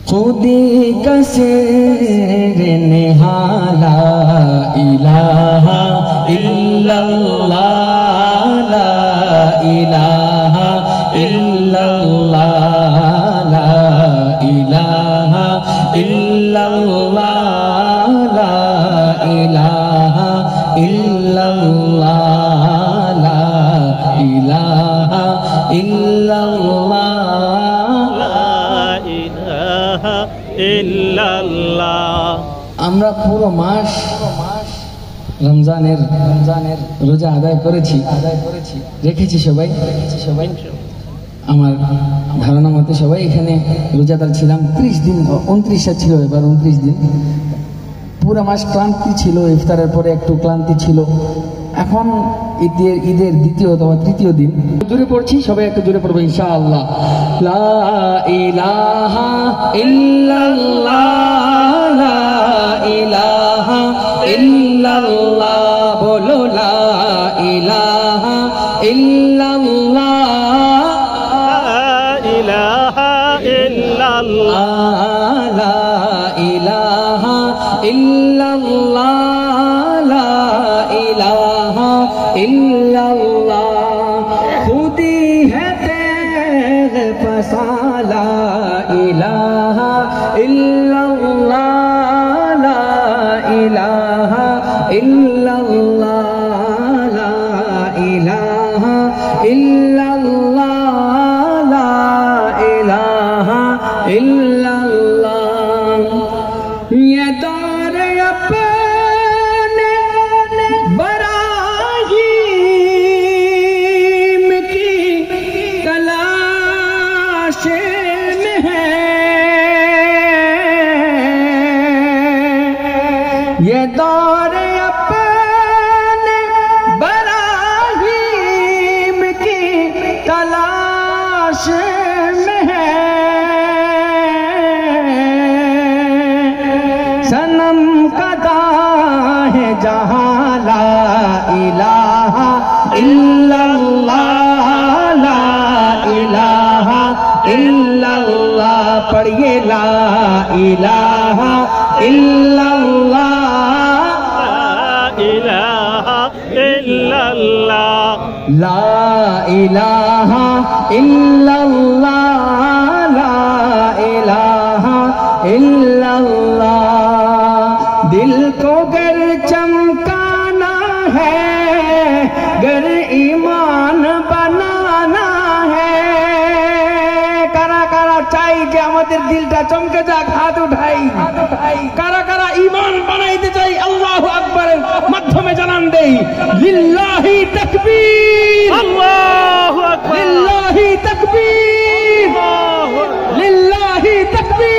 خودی کا سر نہا لا الہ الا اللہ لا الہ الا اللہ لا الہ الا اللہ لا الہ الا اللہ لا الہ الا اللہ আমরা পুরো মাস রমজানের রোজা আদায় করেছি রেখেছি সবাই আমার ধারণা মতে সবাই এখানে রোজাদার ছিলাম 30 দিন 29 ছিল এবার 29 দিন পুরো মাস ক্লান্তি ছিল ইফতারের পরে একটু ক্লান্তি ছিল এখন ঈদের দ্বিতীয় অথবা তৃতীয় দিন জোরে পড়ছি সবাই একটু জোরে পড়বো ইনশাআল্লাহ লা ইলাহা ইল্লাল্লাহ লা ইলাহা ইল্লাল্লাহ বলো লা ইলাহা ইল্লাল্লাহ লা ইলাহা ইল্লাল্লাহ লা ইলাহা ইল্লাল্লাহ খুদি ہے تیغ پسا لا الہ الا اللہ لا الہ الا اللہ لا الہ الا اللہ لا الہ الا اللہ یہ دور اپنے براہیم کی تلاش میں ہے یہ دور اپنے براہیم کی تلاش میں ہے صنم قدا ہے جہاں لا الہ الا اللہ لا الہ الا اللہ پڑھیے لا الہ الا اللہ لا الہ الا اللہ لا الہ الا اللہ دل کو گر چمکانا ہے گر ایمان بنانا ہے কারা কারা চাই যে আমাদের দিলটা চমকে যাক হাত উঠাই কারা কারা ঈমান বানাইতে চাই আল্লাহু আকবারের মাধ্যমে জানান দেই লিল্লাহি তাকবীর আল্লাহু আকবার লিল্লাহি তাকবীর লিল্লাহি তাকবীর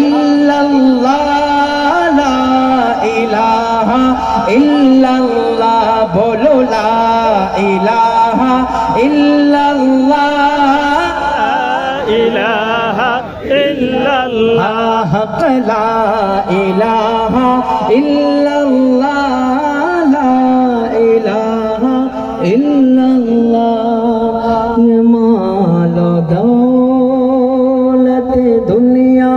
ইল্লাল্লাহ লা ইলাহা ইল্লাল্লাহ বলো লা ইলাহা ইল্লাল্লাহ ইলাহা ইল্লাল্লাহ হক লা ইলাহা ইল্লাল্লাহ লা ইলাহা ইল্লাল্লাহ মাল দৌলত দুনিয়া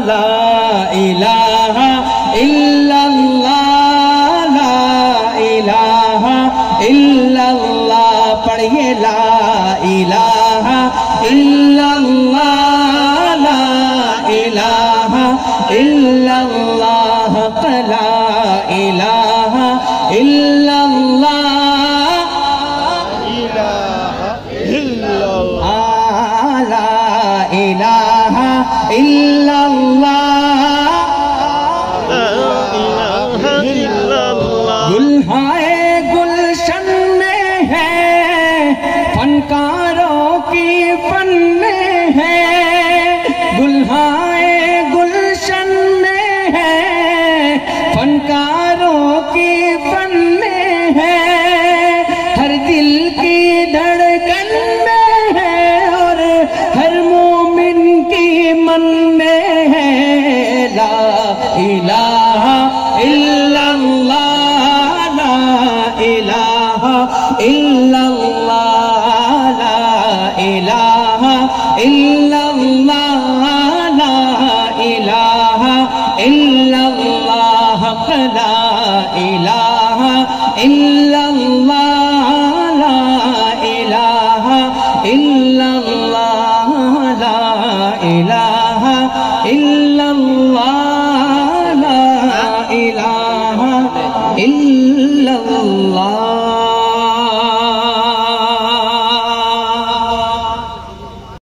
لا إله إلا الله لا إله إلا الله پڑھیے لا إله إلا الله لا إله إلا الله لا إله إلا الله لا إله إلا گلہائے گلشن میں ہے فنکاروں کی فن میں ہے گلہائے گلشن میں ہے فنکاروں کی فن میں ہے ہر دل کی دھڑکن میں ہے اور ہر مومن کی من میں ہے لا الہ الا اللہ إله إلا الله لا إله إلا الله لا إله إلا الله لا إله إلا الله لا إله إلا الله لا إله إلا الله لا إله إلا الله